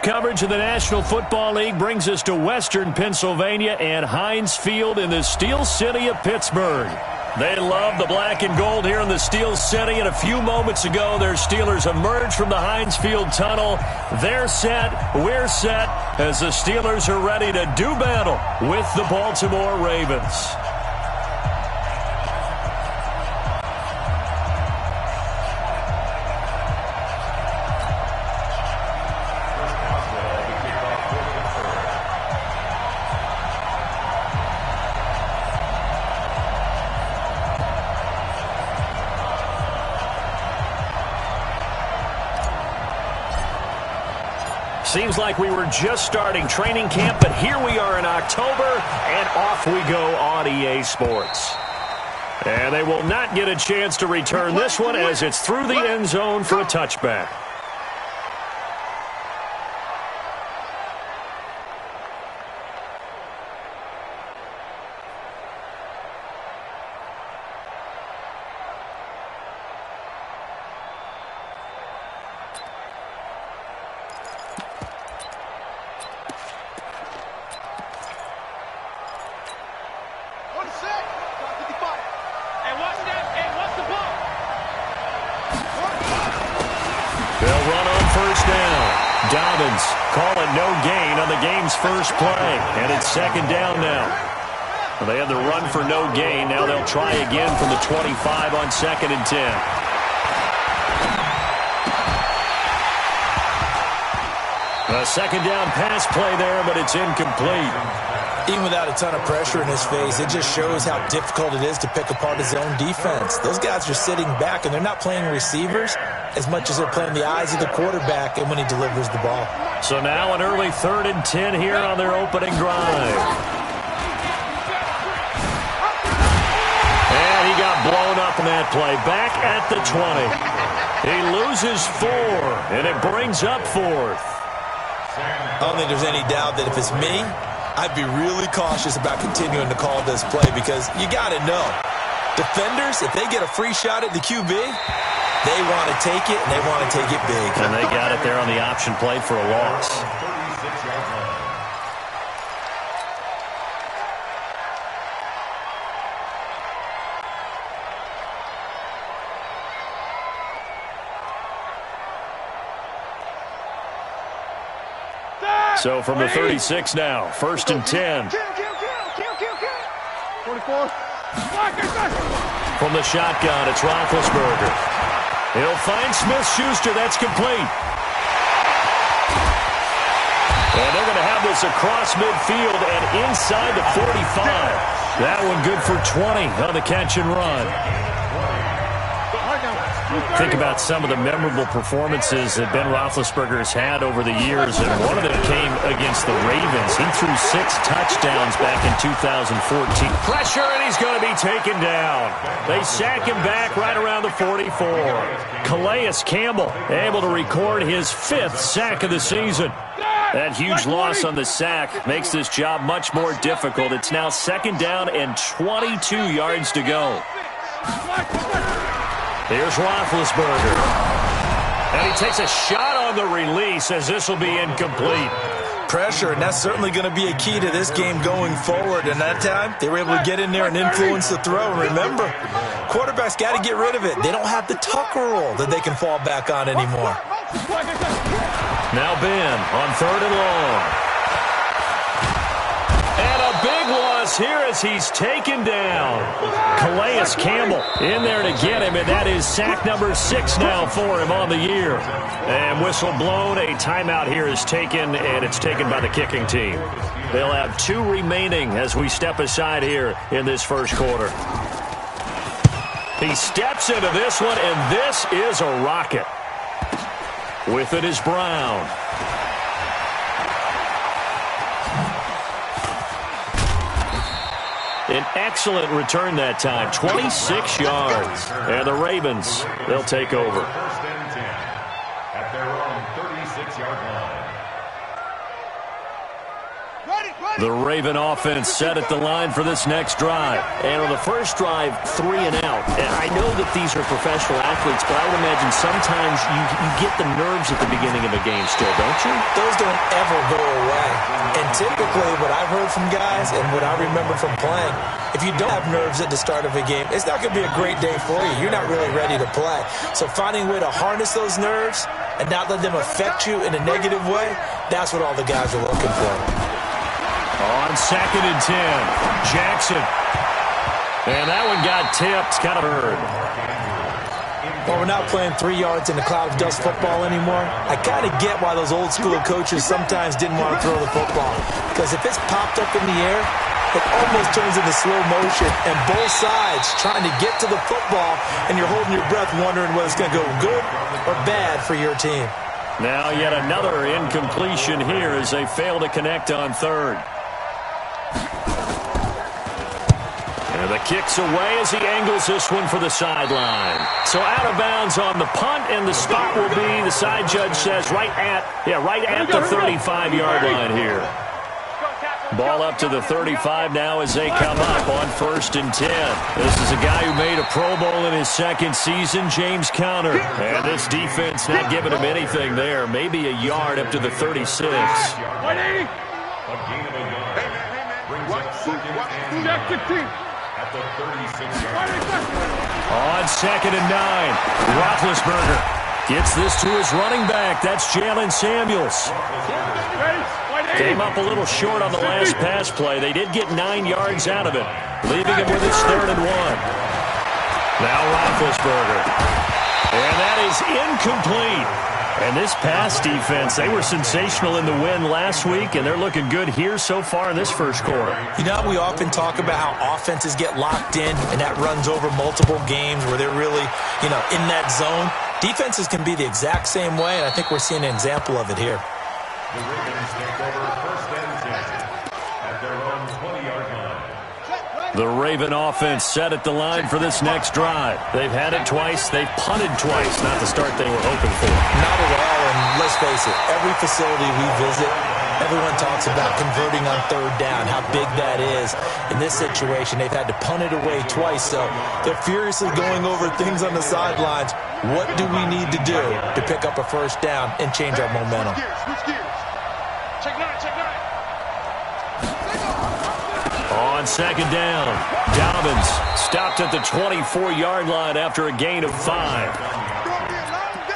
coverage of the National Football League brings us to Western Pennsylvania and Heinz Field in the Steel City of Pittsburgh. They love the black and gold here in the Steel City, and a few moments ago, their Steelers emerged from the Heinz Field tunnel. They're set, we're set, as the Steelers are ready to do battle with the Baltimore Ravens. Seems like we were just starting training camp, but here we are in October, and off we go on EA Sports. And they will not get a chance to return this one as it's through the end zone for a touchback. First play, and it's second down now. Well, they had the run for no gain. Now they'll try again from the 25 on 2nd and 10. A second down pass play there, but it's incomplete. Even without a ton of pressure in his face, it just shows how difficult it is to pick apart his own defense. Those guys are sitting back, and they're not playing receivers as much as they're playing the eyes of the quarterback and when he delivers the ball. So now an early 3rd and 10 here on their opening drive. And he got blown up in that play. Back at the 20. He loses 4, and it brings up 4th. I don't think there's any doubt that if it's me, I'd be really cautious about continuing to call this play because you got to know, defenders, if they get a free shot at the QB, they want to take it, and they want to take it big. And they got it there on the option play for a loss. So from the 36 now, 1st and 10. 44. From the shotgun, it's Roethlisberger. He'll find Smith-Schuster. That's complete. And they're going to have this across midfield and inside the 45. That one good for 20 on the catch and run. Think about some of the memorable performances that Ben Roethlisberger has had over the years, and one of them came against the Ravens. He threw 6 touchdowns back in 2014. Pressure, and he's going to be taken down. They sack him back right around the 44. Calais Campbell able to record his 5th sack of the season. That huge loss on the sack makes this job much more difficult. It's now 2nd down and 22 yards to go. Here's Roethlisberger. And he takes a shot on the release as this will be incomplete. Pressure, and that's certainly going to be a key to this game going forward. And that time, they were able to get in there and influence the throw. And remember, quarterbacks got to get rid of it. They don't have the Tucker rule that they can fall back on anymore. Now Ben on 3rd and long. And a big loss here as he's taken down. Calais Campbell in there to get him, and that is sack number 6 now for him on the year. And whistle blown, a timeout here is taken, and it's taken by the kicking team. They'll have 2 remaining as we step aside here in this first quarter. He steps into this one, and this is a rocket. With it is Brown. An excellent return that time, 26 yards. And the Ravens, they'll take over. 1st and 10 at their own 36-yard line. Ready, ready. The Raven offense set at the line for this next drive. And on the first drive, 3 and out. And I know that these are professional athletes, but I would imagine sometimes you get the nerves at the beginning of a game still, don't you? Those don't ever go away. And typically what I've heard from guys and what I remember from playing, if you don't have nerves at the start of a game, it's not going to be a great day for you. You're not really ready to play. So finding a way to harness those nerves and not let them affect you in a negative way, that's what all the guys are looking for. On 2nd and 10, Jackson. And that one got tipped, kind of hurt. Well, we're not playing 3 yards in a cloud of dust football anymore. I kind of get why those old school coaches sometimes didn't want to throw the football. Because if it's popped up in the air, it almost turns into slow motion. And both sides trying to get to the football, and you're holding your breath wondering whether it's going to go good or bad for your team. Now yet another incompletion here as they fail to connect on 3rd. And the kick's away as he angles this one for the sideline. So out of bounds on the punt, and the spot will be, the side judge says, right at the 35-yard line here. Ball up to the 35 now as they come up on 1st and 10. This is a guy who made a Pro Bowl in his 2nd season, James Conner. And this defense not giving him anything there. Maybe a yard up to the 36. At the 36-yard On 2nd and 9, Roethlisberger gets this to his running back. That's Jalen Samuels. Came up a little short on the last pass play. They did get 9 yards out of it, leaving him with his 3rd and 1. Now Roethlisberger. And that is incomplete. And this pass defense, they were sensational in the win last week, and they're looking good here so far in this first quarter. You know, we often talk about how offenses get locked in, and that runs over multiple games where they're really, in that zone. Defenses can be the exact same way, and I think we're seeing an example of it here. The Ravens take over 1st and 10 at their own 20-yard line. The Raven offense set at the line for this next drive. They've had it twice. They've punted twice. Not the start they were hoping for. Not at all, and let's face it, every facility we visit, everyone talks about converting on 3rd down, how big that is. In this situation, they've had to punt it away twice, so they're furiously going over things on the sidelines. What do we need to do to pick up a 1st down and change our momentum? Switch gears. Check 9, check 9. On 2nd down, Dobbins stopped at the 24-yard line after a gain of 5.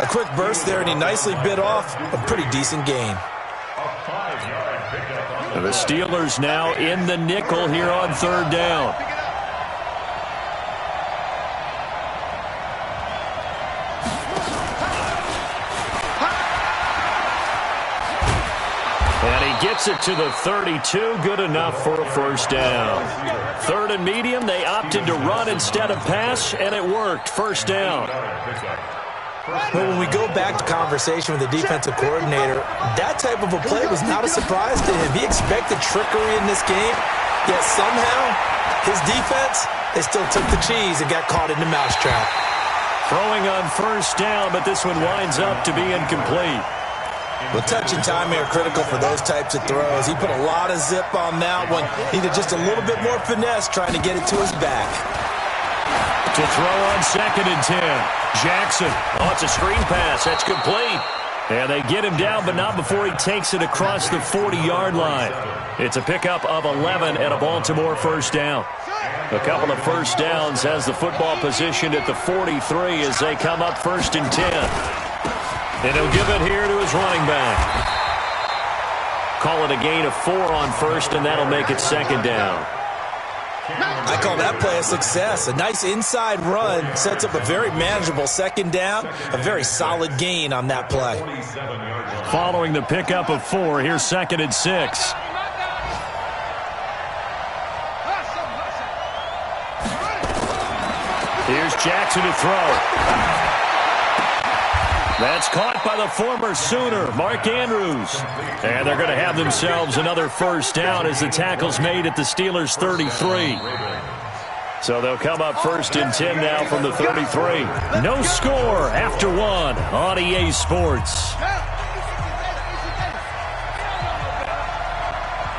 A quick burst there, and he nicely bit off a pretty decent gain. The Steelers now in the nickel here on 3rd down. And he gets it to the 32, good enough for a 1st down. 3rd and medium, they opted to run instead of pass, and it worked. 1st down. But when we go back to conversation with the defensive coordinator, that type of a play was not a surprise to him. He expected trickery in this game, yet somehow his defense, they still took the cheese and got caught in the mousetrap. Throwing on 1st down, but this one winds up to be incomplete. Well, touch and timing are critical for those types of throws. He put a lot of zip on that one. Needed just a little bit more finesse trying to get it to his back. To throw on 2nd and 10. Jackson. Oh, it's a screen pass. That's complete. And they get him down, but not before he takes it across the 40-yard line. It's a pickup of 11 and a Baltimore 1st down. A couple of 1st downs has the football positioned at the 43 as they come up 1st and 10. And he'll give it here to his running back. Call it a gain of 4 on 1st, and that'll make it 2nd down. I call that play a success. A nice inside run sets up a very manageable 2nd down. A very solid gain on that play. Following the pickup of 4, here's 2nd and 6. Here's Jackson to throw. That's caught by the former Sooner, Mark Andrews. And they're going to have themselves another 1st down as the tackle's made at the Steelers' 33. So they'll come up 1st and 10 now from the 33. No score after 1 on EA Sports.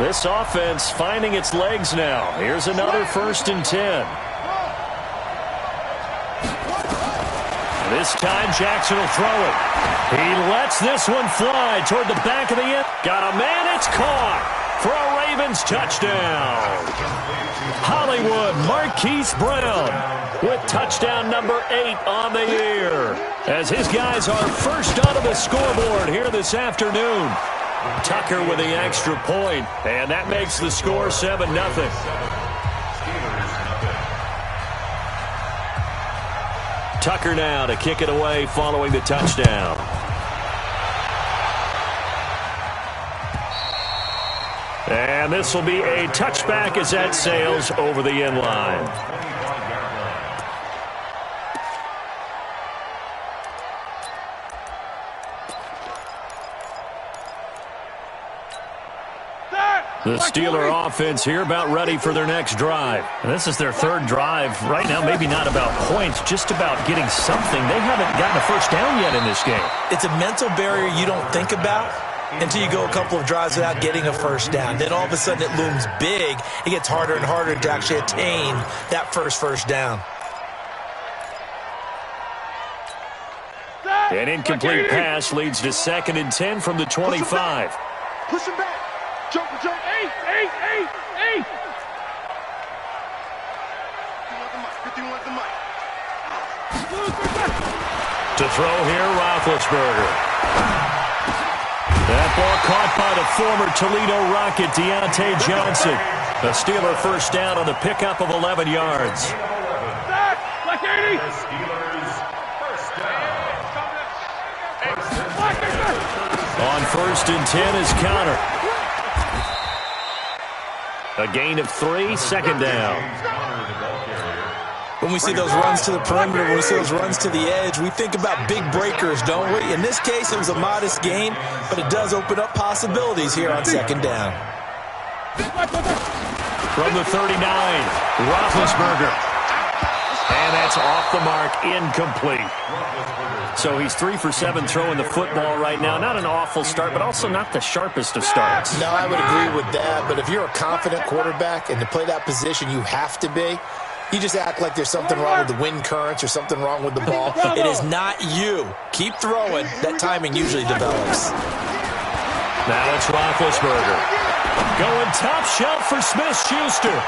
This offense finding its legs now. Here's another 1st and 10. This time Jackson will throw it. He lets this one fly toward the back of the end. Got a man, it's caught for a Ravens touchdown. Hollywood Marquise Brown with touchdown number 8 on the year, as his guys are first onto the scoreboard here this afternoon. Tucker with the extra point, and that makes the score 7-0. Tucker now to kick it away following the touchdown. And this will be a touchback as that sails over the end line. The Steeler offense here about ready for their next drive. And this is their 3rd drive. Right now, maybe not about points, just about getting something. They haven't gotten a first down yet in this game. It's a mental barrier you don't think about until you go a couple of drives without getting a first down. Then all of a sudden it looms big. It gets harder and harder to actually attain that first down. An incomplete pass leads to 2nd and 10 from the 25. Push him back. Jump. 8. To throw here, Roethlisberger. That ball caught by the former Toledo Rocket, Deontay Johnson. The Steeler first down on the pickup of 11 yards. On 1st and 10 is Connor. A gain of 3, 2nd down. When we see those runs to the perimeter, when we see those runs to the edge, we think about big breakers, don't we? In this case, it was a modest gain, but it does open up possibilities here on 2nd down. From the 39, Roethlisberger. And that's off the mark, incomplete. So he's 3 for 7 throwing the football right now. Not an awful start, but also not the sharpest of starts. No, I would agree with that. But if you're a confident quarterback and to play that position, you have to be. You just act like there's something wrong with the wind currents or something wrong with the ball. It is not you. Keep throwing. That timing usually develops. Now it's Roethlisberger. Going top shelf for Smith-Schuster.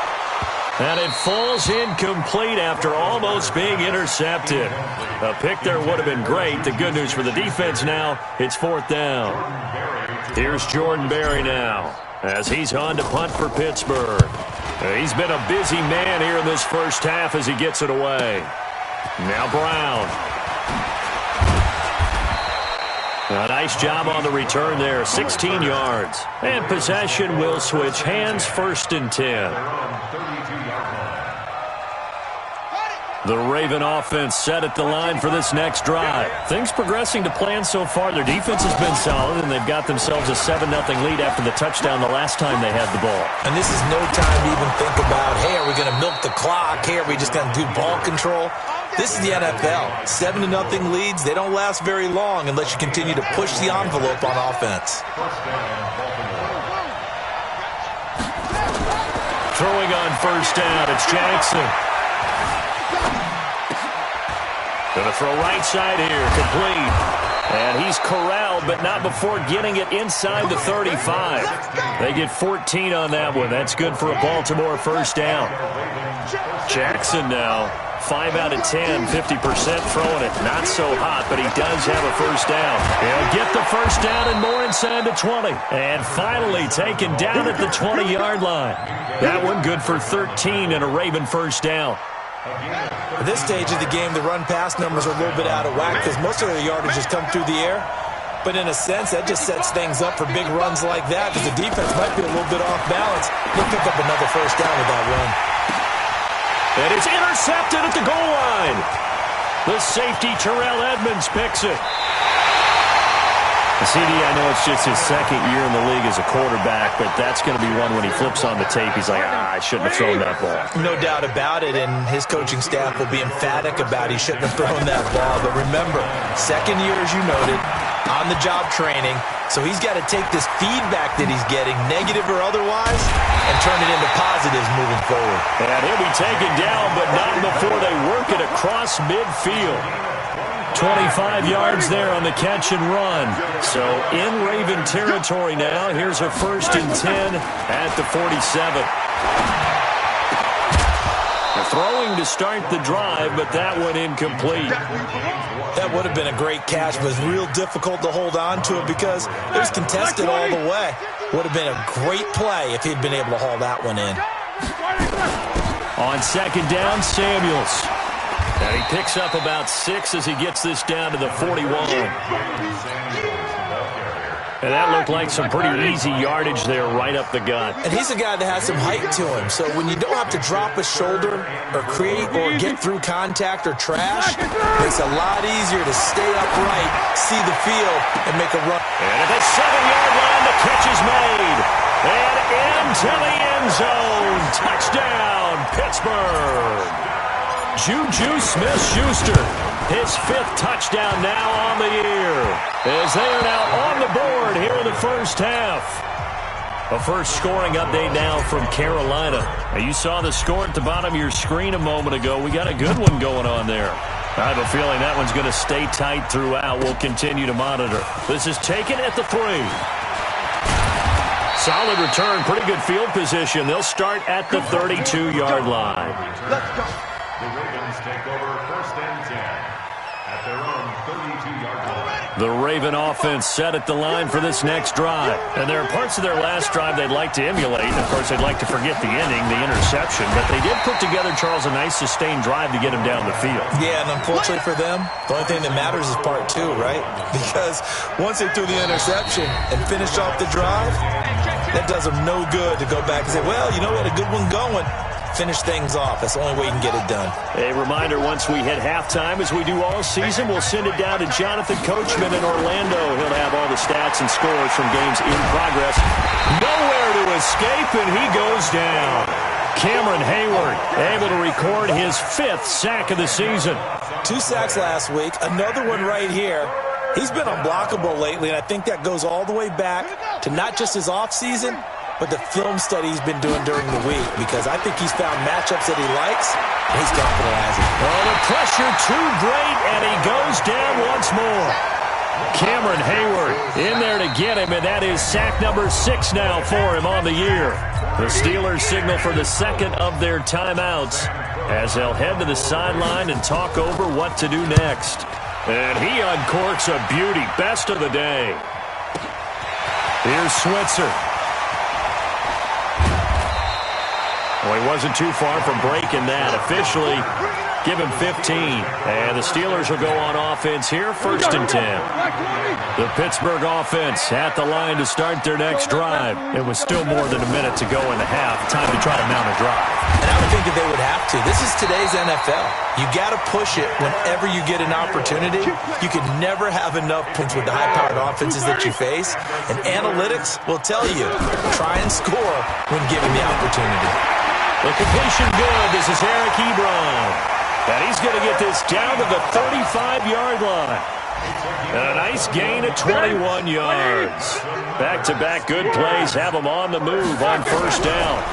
And it falls incomplete after almost being intercepted. A pick there would have been great. The good news for the defense now, it's 4th down. Here's Jordan Berry now as he's on to punt for Pittsburgh. He's been a busy man here in this first half as he gets it away. Now Brown. A nice job on the return there, 16 yards. And possession will switch hands, 1st and 10. The Raven offense set at the line for this next drive. Things progressing to plan so far. Their defense has been solid, and they've got themselves a 7-0 lead after the touchdown the last time they had the ball. And this is no time to even think about, hey, are we going to milk the clock? Hey, are we just going to do ball control? This is the NFL. 7-0 leads, they don't last very long unless you continue to push the envelope on offense. Throwing on 1st down, it's Jackson. Going to throw right side here, complete. And he's corralled, but not before getting it inside the 35. They get 14 on that one. That's good for a Baltimore first down. Jackson now, 5 out of 10, 50% throwing it. Not so hot, but he does have a first down. He'll get the first down and more inside the 20. And finally taken down at the 20-yard line. That one good for 13 and a Raven first down. At this stage of the game, the run-pass numbers are a little bit out of whack because most of their yardage has come through the air. But in a sense, that just sets things up for big runs like that because the defense might be a little bit off balance. They'll pick up another first down with that run. And it's intercepted at the goal line. The safety, Terrell Edmonds, picks it. CD, I know it's just his 2nd year in the league as a quarterback, but that's going to be one when he flips on the tape. He's like, I shouldn't have thrown that ball. No doubt about it, and his coaching staff will be emphatic about he shouldn't have thrown that ball. But remember, 2nd year, as you noted, on-the-job training, so he's got to take this feedback that he's getting, negative or otherwise, and turn it into positives moving forward. And he'll be taken down, but not before they work it across midfield. 25 yards there on the catch and run. So in Raven territory now. Here's a 1st and 10 at the 47. They're throwing to start the drive, but that one incomplete. That would have been a great catch, but it's real difficult to hold on to it because it was contested all the way. Would have been a great play if he'd been able to haul that one in. On 2nd down, Samuels. And he picks up about 6 as he gets this down to the 41. And that looked like some pretty easy yardage there right up the gut. And he's a guy that has some height to him, so when you don't have to drop a shoulder or create or get through contact or trash, it's a lot easier to stay upright, see the field, and make a run. And at the 7-yard line, the catch is made. And into the end zone. Touchdown, Pittsburgh. Juju Smith-Schuster, his 5th touchdown now on the year, as they are now on the board here in the first half. A first scoring update now from Carolina. Now, you saw the score at the bottom of your screen a moment ago. We got a good one going on there. I have a feeling that one's going to stay tight throughout. We'll continue to monitor. This is taken at the 3. Solid return, pretty good field position. They'll start at the 32-yard line. Let's go. The Ravens take over 1st and 10 at their own 32-yard line. The Raven offense set at the line for this next drive. And there are parts of their last drive they'd like to emulate. Of course, they'd like to forget the ending, the interception. But they did put together, Charles, a nice sustained drive to get him down the field. Yeah, and unfortunately for them, the only thing that matters is part 2, right? Because once they threw the interception and finished off the drive, that does them no good to go back and say, well, you know what, a good one going. Finish things off. That's the only way you can get it done. A reminder, once we hit halftime, as we do all season, we'll send it down to Jonathan Coachman in Orlando. He'll have all the stats and scores from games in progress. Nowhere to escape, and he goes down. Cameron Hayward able to record his 5th sack of the season. 2 sacks last week, another one right here. He's been unblockable lately, and I think that goes all the way back to not just his offseason, but the film study he's been doing during the week, because I think he's found matchups that he likes, and he's capitalizing. Oh, the pressure too great, and he goes down once more. Cameron Hayward in there to get him, and that is sack number 6 now for him on the year. The Steelers signal for the 2nd of their timeouts as they'll head to the sideline and talk over what to do next. And he uncorks a beauty. Best of the day. Here's Switzer. Well, he wasn't too far from breaking that. Officially, give him 15. And the Steelers will go on offense here, 1st and 10. The Pittsburgh offense at the line to start their next drive. It was still more than a minute to go in the half. Time to try to mount a drive. And I would think that they would have to. This is today's NFL. You got to push it whenever you get an opportunity. You can never have enough points with the high-powered offenses that you face. And analytics will tell you, try and score when given the opportunity. The completion good. This is Eric Ebron. And he's going to get this down to the 35-yard line. And a nice gain of 21 yards. Back-to-back good plays have him on the move on 1st down.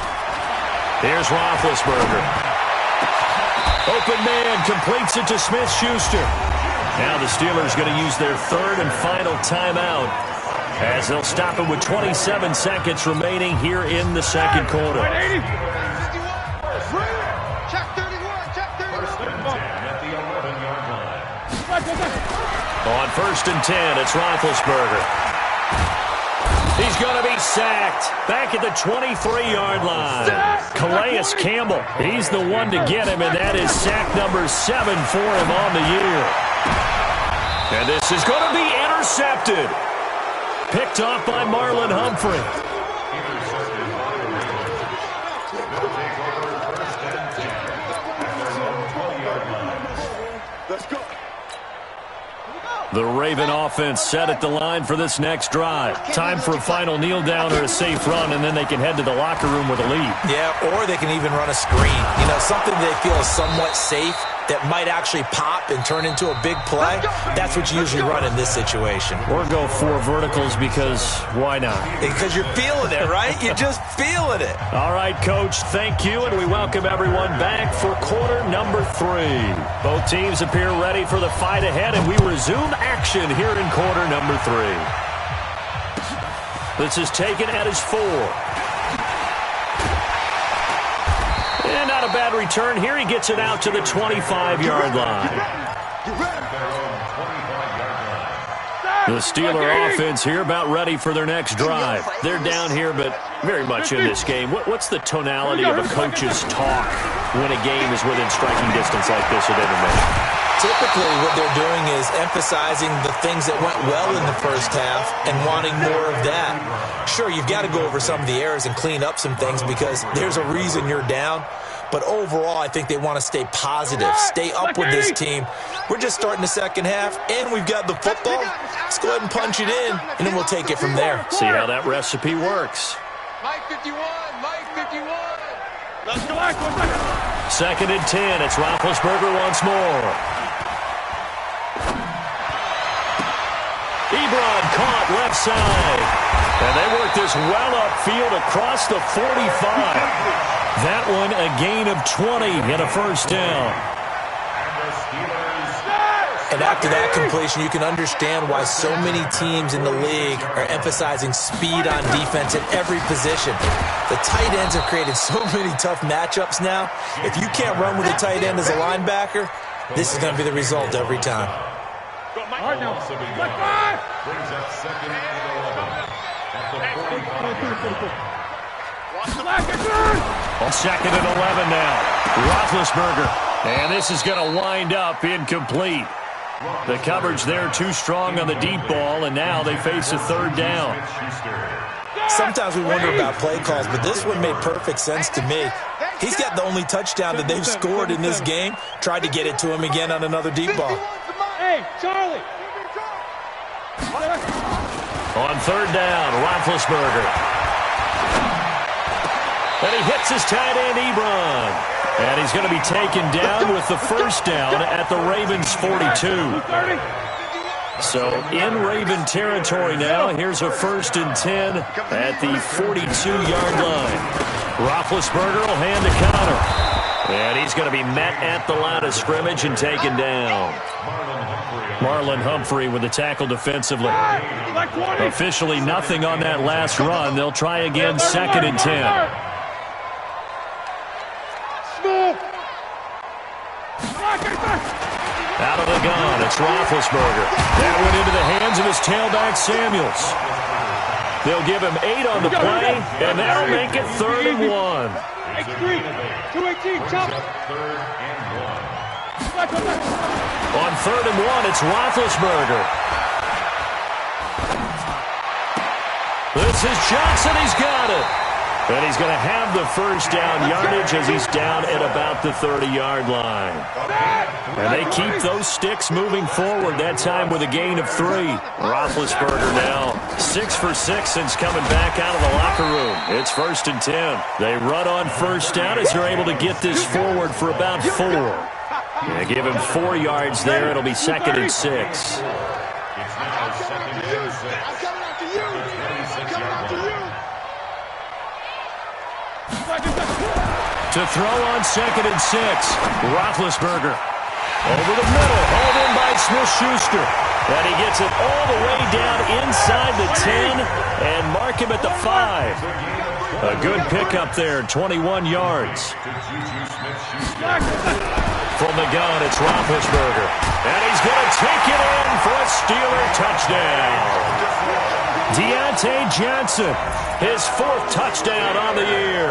Here's Roethlisberger. Open man completes it to Smith-Schuster. Now the Steelers going to use their 3rd and final timeout as they'll stop it with 27 seconds remaining here in the 2nd quarter. On 1st and 10, it's Roethlisberger. He's going to be sacked back at the 23-yard line. Calais Campbell, he's the one to get him, and that is sack number 7 for him on the year. And this is going to be intercepted. Picked off by Marlon Humphrey. Let's go. The Raven offense set at the line for this next drive. Time for a final kneel down or a safe run, and then they can head to the locker room with a lead. Yeah, or they can even run a screen. You know, something they feel is somewhat safe. that might actually pop and turn into a big play, that's what you usually run in this situation. Or go 4 verticals because why not? Because you're feeling it, right? You're just feeling it. All right, Coach, thank you, and we welcome everyone back for quarter number 3. Both teams appear ready for the fight ahead, and we resume action here in quarter number 3. This is taken at his 4. And not a bad return here. He gets it out to the 25-yard line. The Steeler offense here about ready for their next drive. They're down here, but very much in this game. What's the tonality of a coach's talk when a game is within striking distance like this at intermission? Typically, what they're doing is emphasizing the things that went well in the first half and wanting more of that. Sure, you've got to go over some of the errors and clean up some things because there's a reason you're down. But overall, I think they want to stay positive, stay up with this team. We're just starting the second half, and we've got the football. Let's go ahead and punch it in, and then we'll take it from there. See how that recipe works. Mike 51, Mike 51. Let's go back. 2nd and 10. It's Roethlisberger once more. Ebron caught left side. And they work this well upfield across the 45. That one a gain of 20 and a first down. And after that completion, you can understand why so many teams in the league are emphasizing speed on defense at every position. The tight ends have created so many tough matchups now. If you can't run with a tight end as a linebacker, this is going to be the result every time. Brings up 2nd and 11 at the 45. On 2nd and 11 now. Roethlisberger. And this is going to wind up incomplete. The coverage there too strong on the deep ball, and now they face a 3rd down. Sometimes we wonder about play calls, but this one made perfect sense to me. He's got the only touchdown that they've scored in this game. Tried to get it to him again on another deep ball. Hey, Charlie. On 3rd down, Roethlisberger. And he hits his tight end, Ebron. And he's going to be taken down with the first down at the Ravens' 42. So in Raven territory now. Here's a 1st and 10 at the 42-yard line. Roethlisberger will hand to Connor. And he's going to be met at the line of scrimmage and taken down. Marlon Humphrey with the tackle defensively. Officially nothing on that last run. They'll try again 2nd and 10. Out of the gun, it's Roethlisberger. That went into the hands of his tailback, Samuels. They'll give him 8 on the play, and that'll make it 3rd and 1. 218, chop. On 3rd and 1, it's Roethlisberger. This is Johnson. He's got it. And he's going to have the first down yardage as he's down at about the 30-yard line. And they keep those sticks moving forward, that time with a gain of 3. Roethlisberger now 6 for 6 since coming back out of the locker room. It's 1st and 10. They run on first down as they're able to get this forward for about 4. Yeah, give him 4 yards there. It'll be 2nd and 6. It's now 2nd and 6. To throw on 2nd and 6. Roethlisberger over the middle, hauled in by Smith-Schuster. And he gets it all the way down inside the 10 and mark him at the 5. A good pickup there, 21 yards. From the gun, it's Roethlisberger. And he's going to take it in for a Steeler touchdown. Deontay Johnson, his 4th touchdown on the year.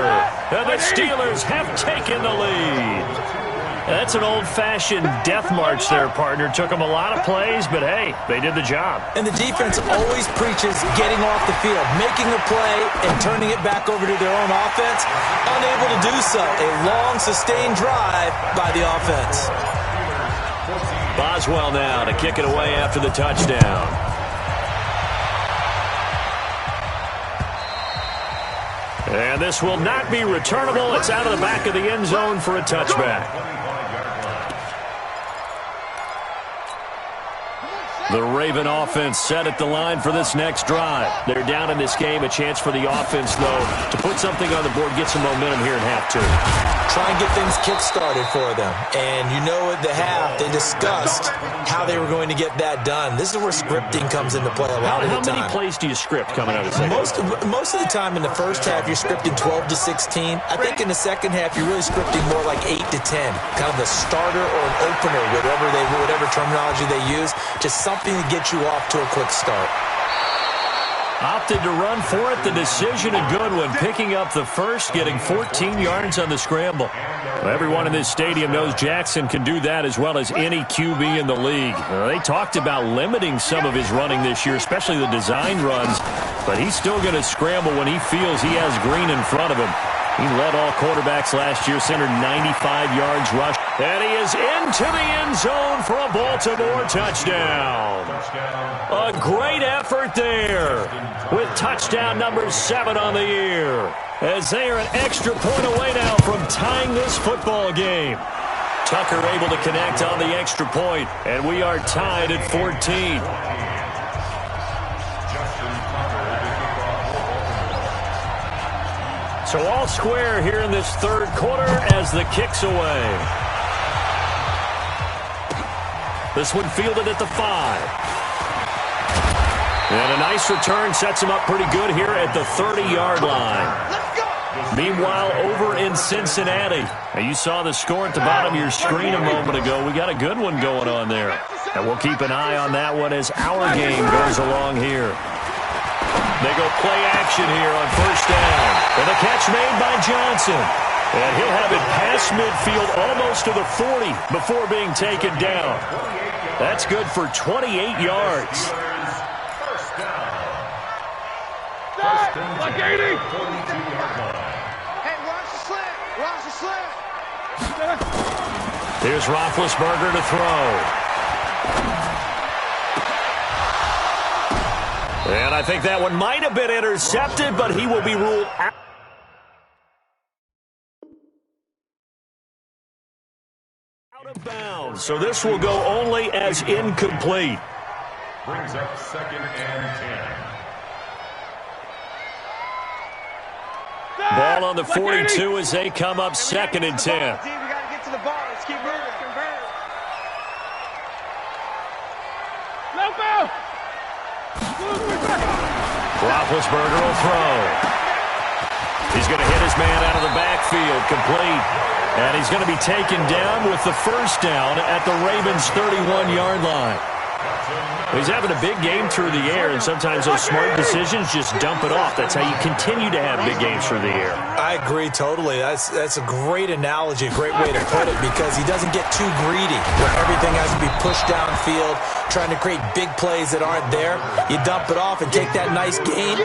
And the Steelers have taken the lead. That's an old-fashioned death march there, partner. Took them a lot of plays, but hey, they did the job. And the defense always preaches getting off the field, making a play, and turning it back over to their own offense. Unable to do so. A long, sustained drive by the offense. Boswell now to kick it away after the touchdown. And this will not be returnable. It's out of the back of the end zone for a touchback. The Raven offense set at the line for this next drive. They're down in this game. A chance for the offense, though, to put something on the board, get some momentum here in half two. Try and get things kick-started for them. And you know at the half, they discussed how they were going to get that done. This is where scripting comes into play a lot of the time. How many plays do you script coming out of the second? Most of the time in the first half, you're scripting 12 to 16. I think in the second half, you're really scripting more like 8 to 10. Kind of the starter or an opener, whatever terminology they use. Just something to get you off to a quick start. Opted to run for it. The decision a good one. Picking up the first, getting 14 yards on the scramble. Well, everyone in this stadium knows Jackson can do that as well as any QB in the league. They talked about limiting some of his running this year, especially the design runs. But he's still going to scramble when he feels he has green in front of him. He led all quarterbacks last year, centered 95 yards rush. And he is into the end zone for a Baltimore touchdown. A great effort there with touchdown number 7 on the year. As they are an extra point away now from tying this football game. Tucker able to connect on the extra point, and we are tied at 14. So all square here in this third quarter as the kick's away. This one fielded at the 5. And a nice return sets him up pretty good here at the 30-yard line. Meanwhile, over in Cincinnati, now you saw the score at the bottom of your screen a moment ago. We got a good one going on there. And we'll keep an eye on that one as our game goes along here. They go play action here on first down. And the catch made by Johnson. And he'll have it past midfield almost to the 40 before being taken down. That's good for 28 yards. Like 80. Hey, watch the slant. Watch the slant. Here's Roethlisberger to throw. And I think that one might have been intercepted, but he will be ruled out. Out of bounds. So this will go only as incomplete. Brings up 2nd and 10. Ball on the 42 as they come up 2nd and 10. We got to get to the ball. Let's keep moving. Roethlisberger will throw. He's going to hit his man out of the backfield, complete. And he's going to be taken down with the first down at the Ravens' 31-yard line. He's having a big game through the air, and sometimes those smart decisions just dump it off. That's how you continue to have big games through the air. I agree totally. That's a great analogy, a great way to put it, because he doesn't get too greedy where everything has to be pushed downfield, trying to create big plays that aren't there. You dump it off and take that nice gain,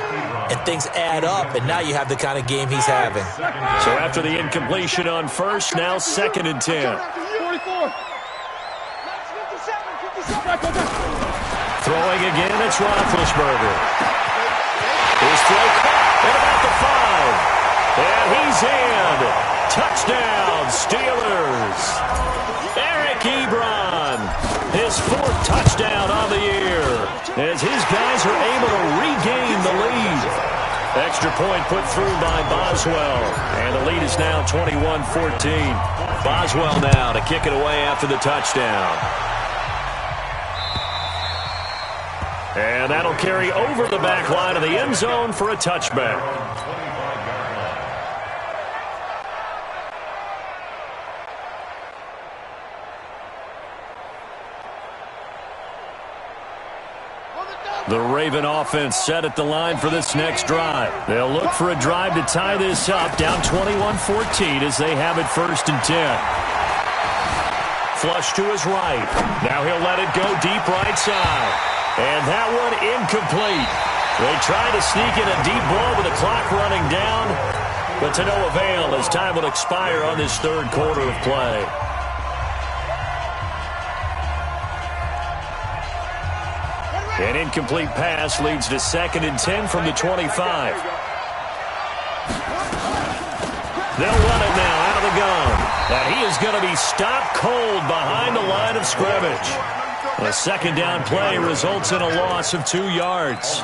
and things add up, and now you have the kind of game he's having. So after the incompletion on first, now 2nd and 10. 44. Throwing again, it's Roethlisberger. His throw caught at about the 5. And he's in. Touchdown, Steelers. Eric Ebron, his 4th touchdown on the year, as his guys are able to regain the lead. Extra point put through by Boswell. And the lead is now 21-14. Boswell now to kick it away after the touchdown. And that'll carry over the back line of the end zone for a touchback. The Raven offense set at the line for this next drive. They'll look for a drive to tie this up, down 21-14 as they have it 1st and 10. Flush to his right. Now he'll let it go deep right side. And that one incomplete. They try to sneak in a deep ball with the clock running down, but to no avail as time will expire on this third quarter of play. An incomplete pass leads to 2nd and 10 from the 25. They'll run it now out of the gun. And he is going to be stopped cold behind the line of scrimmage. A second down play results in a loss of 2 yards.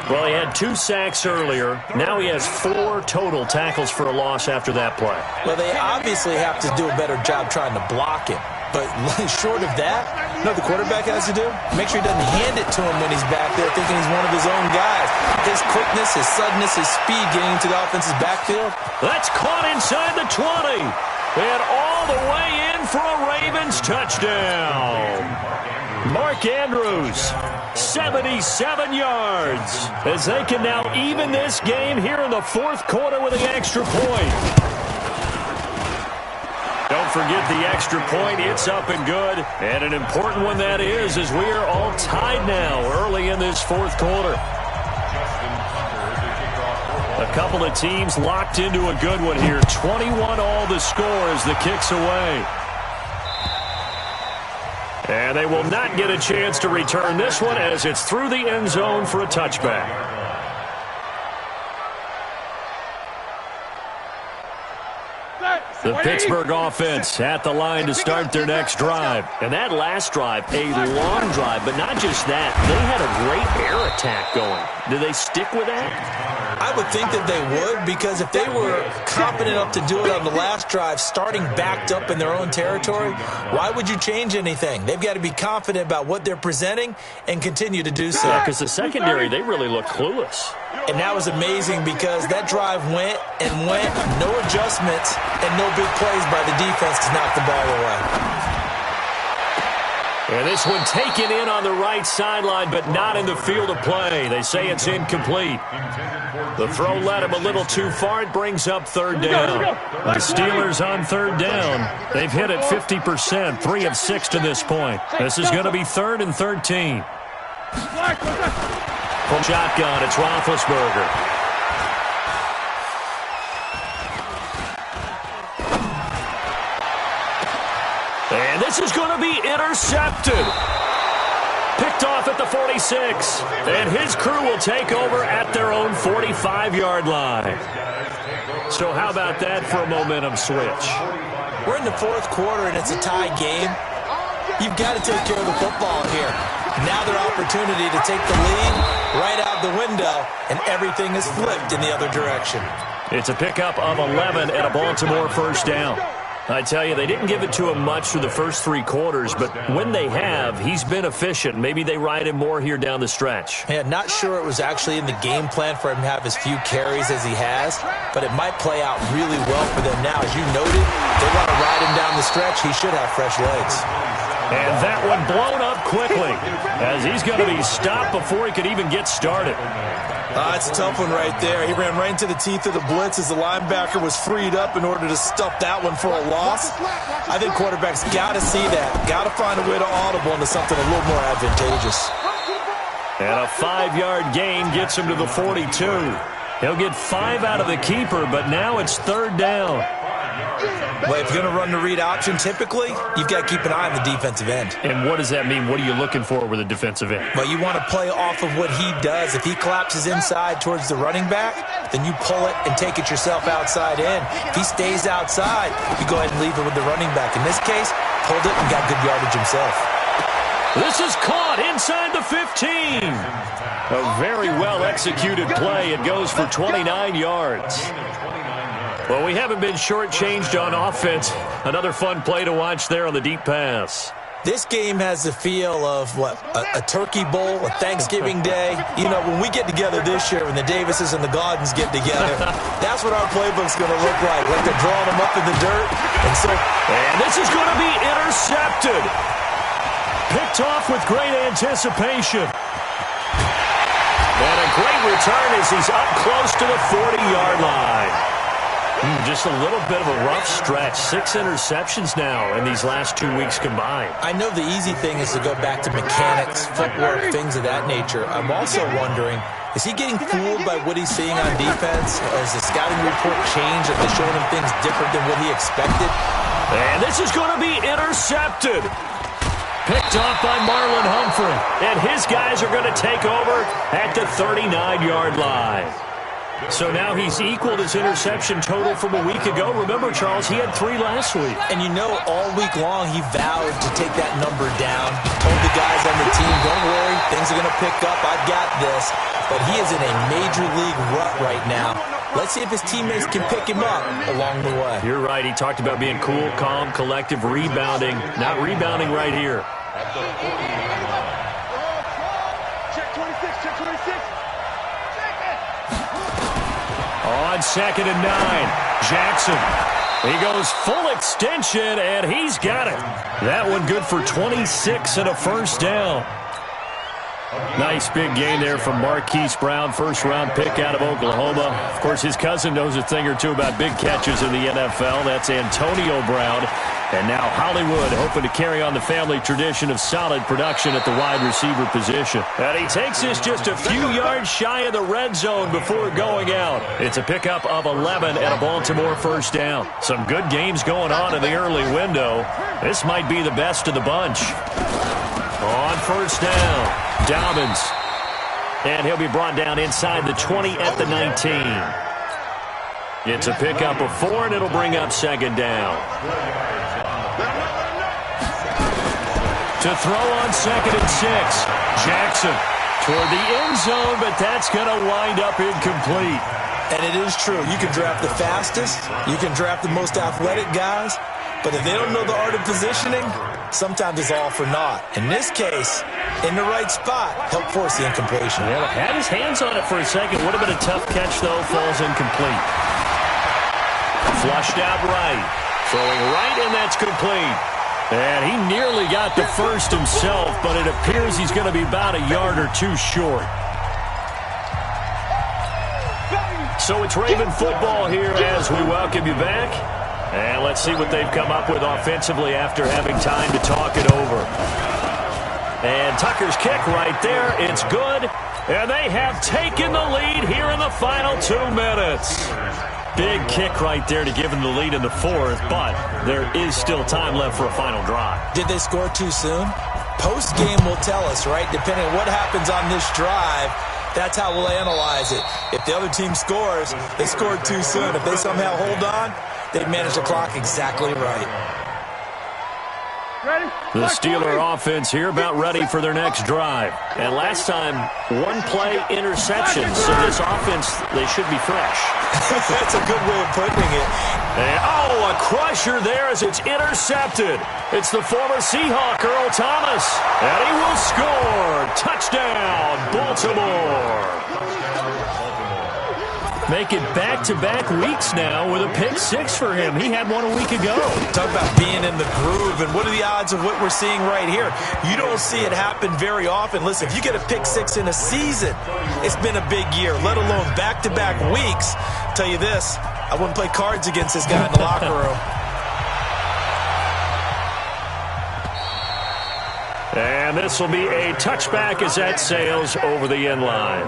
Well, he had 2 sacks earlier. Now he has 4 total tackles for a loss after that play. Well, they obviously have to do a better job trying to block him. But short of that, you know what the quarterback has to do? Make sure he doesn't hand it to him when he's back there thinking he's one of his own guys. His quickness, his suddenness, his speed getting into the offense's backfield. That's caught inside the 20. And all the way in for a Ravens touchdown. Mark Andrews, 77 yards, as they can now even this game here in the 4th quarter with the extra point. Don't forget the extra point. It's up and good. And an important one that is, as we are all tied now early in this 4th quarter. A couple of teams locked into a good one here. 21 all the score as the kick's away. And they will not get a chance to return this one as it's through the end zone for a touchback. The Pittsburgh offense at the line to start their next drive. And that last drive, a long drive, but not just that. They had a great air attack going. Do they stick with that? I would think that they would, because if they were confident enough to do it on the last drive, starting backed up in their own territory, why would you change anything? They've got to be confident about what they're presenting and continue to do so. Yeah, because the secondary, they really look clueless. And that was amazing because that drive went and went, no adjustments, and no big plays by the defense to knock the ball away. And this one taken in on the right sideline, but not in the field of play. They say it's incomplete. The throw led him a little too far. It brings up 3rd down. The Steelers on 3rd down. They've hit it 50%, 3 of 6 to this point. This is going to be 3rd and 13. From shotgun, it's Roethlisberger. And this is going to be intercepted. Picked off at the 46. And his crew will take over at their own 45-yard line. So how about that for a momentum switch? We're in the 4th quarter, and it's a tie game. You've got to take care of the football here. Now their opportunity to take the lead right out the window, and everything is flipped in the other direction. It's a pickup of 11 and a Baltimore 1st down. I tell you, they didn't give it to him much through the first 3 quarters, but when they have, he's been efficient. Maybe they ride him more here down the stretch. Yeah, not sure it was actually in the game plan for him to have as few carries as he has, but it might play out really well for them now. As you noted, they want to ride him down the stretch. He should have fresh legs. And that one blown up quickly, as he's going to be stopped before he could even get started. It's a tough one right there. He ran right into the teeth of the blitz as the linebacker was freed up in order to stuff that one for a loss. I think quarterbacks got to see that. Got to find a way to audible into something a little more advantageous. And a 5-yard gain gets him to the 42. He'll get 5 out of the keeper, but now it's 3rd down. Well, if you're going to run the read option, typically, you've got to keep an eye on the defensive end. And what does that mean? What are you looking for with a defensive end? Well, you want to play off of what he does. If he collapses inside towards the running back, then you pull it and take it yourself outside in. If he stays outside, you go ahead and leave it with the running back. In this case, pulled it and got good yardage himself. This is caught inside the 15. A very well-executed play. It goes for 29 yards. Well, we haven't been shortchanged on offense. Another fun play to watch there on the deep pass. This game has the feel of, what, a turkey bowl, a Thanksgiving day. You know, when we get together this year, when the Davises and the Gardens get together, that's what our playbook's going to look like they're drawing them up in the dirt. And this is going to be intercepted. Picked off with great anticipation. And a great return as he's up close to the 40-yard line. Just a little bit of a rough stretch. 6 interceptions now in these last 2 weeks combined. I know the easy thing is to go back to mechanics, footwork, things of that nature. I'm also wondering, is he getting fooled by what he's seeing on defense? Has the scouting report changed? Have they shown him things different than what he expected? And this is going to be intercepted. Picked off by Marlon Humphrey. And his guys are going to take over at the 39-yard line. So now he's equaled his interception total from a week ago. Remember, Charles, he had 3 last week. And you know, all week long, he vowed to take that number down. Told the guys on the team, don't worry, things are going to pick up. I've got this. But he is in a major league rut right now. Let's see if his teammates can pick him up along the way. You're right. He talked about being cool, calm, collective, rebounding. Not rebounding right here. Check 26, check 26. On 2nd and 9, Jackson. He goes full extension, and he's got it. That one good for 26 and a first down. Nice big gain there from Marquise Brown, first-round pick out of Oklahoma. Of course, his cousin knows a thing or two about big catches in the NFL. That's Antonio Brown. And now Hollywood hoping to carry on the family tradition of solid production at the wide receiver position. And he takes this just a few yards shy of the red zone before going out. It's a pickup of 11 and a Baltimore first down. Some good games going on in the early window. This might be the best of the bunch. On first down, Dobbins. And he'll be brought down inside the 20 at the 19. It's a pickup of 4, and it'll bring up 2nd down. To throw on 2nd and 6, Jackson toward the end zone, but that's going to wind up incomplete. And it is true. You can draft the fastest. You can draft the most athletic guys. But if they don't know the art of positioning, sometimes it's all for naught. In this case, in the right spot, help force the incompletion. Yeah, had his hands on it for a second. Would have been a tough catch, though. Falls incomplete. Flushed out right. Throwing right, and that's complete. And he nearly got the first himself, but it appears he's going to be about a yard or 2 short. So it's Raven football here as we welcome you back. And let's see what they've come up with offensively after having time to talk it over. And Tucker's kick right there. It's good. And they have taken the lead here in the final 2 minutes. Big kick right there to give them the lead in the 4th, but there is still time left for a final drive. Did they score too soon? Post-game will tell us, right? Depending on what happens on this drive, that's how we'll analyze it. If the other team scores, they scored too soon. If they somehow hold on, they manage the clock exactly right. The Steeler offense here about ready for their next drive. And last time, 1-play interception. So this offense, they should be fresh. That's a good way of putting it. And, a crusher there as it's intercepted. It's the former Seahawk, Earl Thomas. And he will score. Touchdown, Baltimore. Make it back-to-back weeks now with a pick 6 for him. He had one a week ago. Talk about being in the groove, and what are the odds of what we're seeing right here? You don't see it happen very often. Listen, if you get a pick 6 in a season, it's been a big year, let alone back-to-back weeks. I'll tell you this, I wouldn't play cards against this guy in the locker room. And this will be a touchback as that sails over the end line.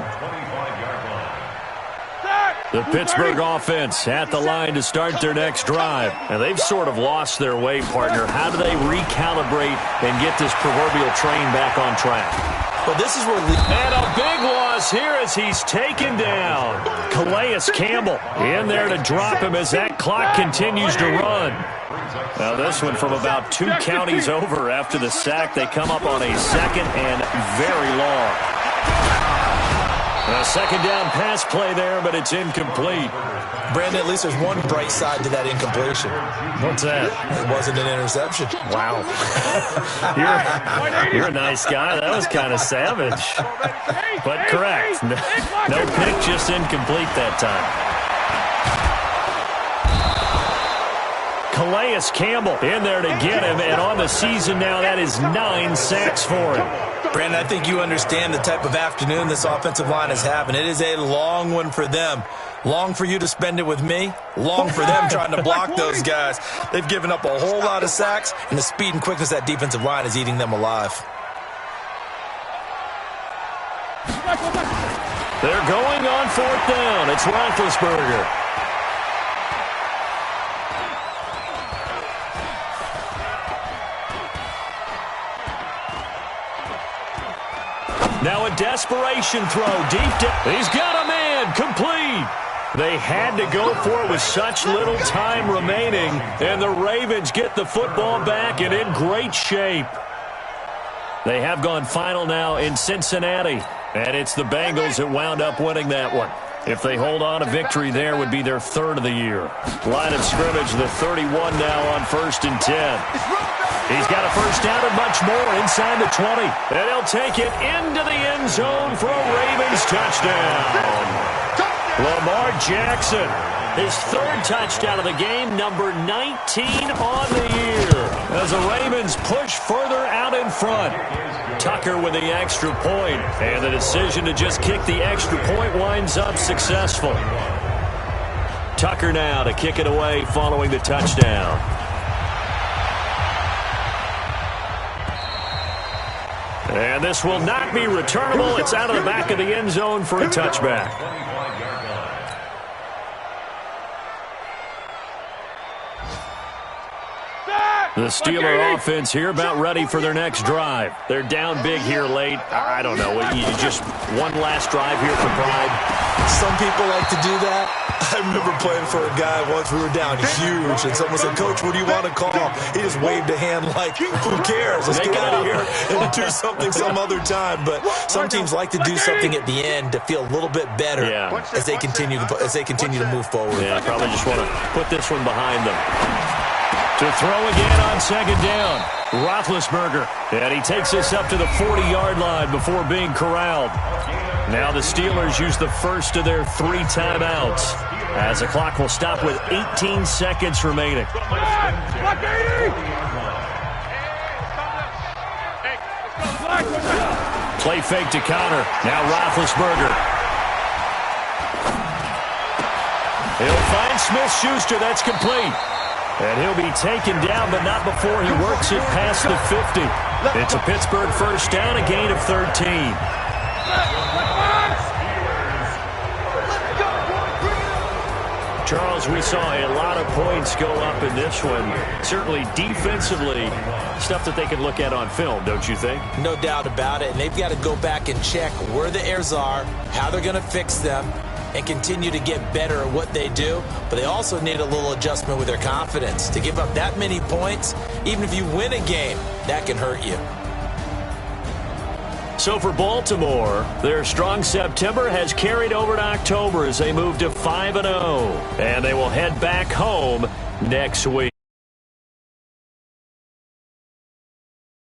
The Pittsburgh offense at the line to start their next drive. And they've sort of lost their way, partner. How do they recalibrate and get this proverbial train back on track? Well, this is where... And a big loss here as he's taken down. Calais Campbell in there to drop him as that clock continues to run. Now this one from about 2 counties over after the sack. They come up on a 2nd and very long. A 2nd down pass play there, but it's incomplete. Brandon, at least there's one bright side to that incompletion. What's that? It wasn't an interception. Wow. You're a nice guy. That was kind of savage. But correct. No pick, just incomplete that time. Calais Campbell in there to get him, and on the season now, that is 9 sacks for him. Brandon, I think you understand the type of afternoon this offensive line is having. It is a long one for them. Long for you to spend it with me. Long for them trying to block those guys. They've given up a whole lot of sacks, and the speed and quickness of that defensive line is eating them alive. They're going on 4th down. It's Roethlisberger. Now a desperation throw deep down. He's got a man one, complete. They had to go for it with such little time remaining, and the Ravens get the football back and in great shape. They have gone final now in Cincinnati, and it's the Bengals that wound up winning that one. If they hold on, a victory there would be their third of the year. Line of scrimmage, the 31 now on 1st and 10. He's got a first down and much more inside the 20. And he'll take it into the end zone for a Ravens touchdown. Lamar Jackson, his third touchdown of the game, number 19 on the year. As the Ravens push further out in front. Tucker with the extra point, and the decision to just kick the extra point winds up successful. Tucker now to kick it away following the touchdown. And this will not be returnable. It's out of the back of the end zone for a touchback. The Steeler offense here about ready for their next drive. They're down big here late. I don't know. Just one last drive here for pride. Some people like to do that. I remember playing for a guy once. We were down huge, and someone said, "Coach, what do you want to call?" He just waved a hand like, "Who cares? Let's get out of here and do something some other time." But some teams like to do something at the end to feel a little bit better as they continue to move forward. Yeah, probably just want to put this one behind them. To throw again on second down, Roethlisberger. And he takes us up to the 40-yard line before being corralled. Now the Steelers use the first of their 3 timeouts, as the clock will stop with 18 seconds remaining. Play fake to Connor. Now Roethlisberger. He'll find Smith-Schuster. That's complete. And he'll be taken down, but not before he works it past the 50. It's a Pittsburgh first down, a gain of 13. Charles, we saw a lot of points go up in this one. Certainly defensively, stuff that they can look at on film, don't you think? No doubt about it. And they've got to go back and check where the errors are, how they're going to fix them, and continue to get better at what they do. But they also need a little adjustment with their confidence. To give up that many points, even if you win a game, that can hurt you. So for Baltimore, their strong September has carried over to October as they move to 5-0. And they will head back home next week.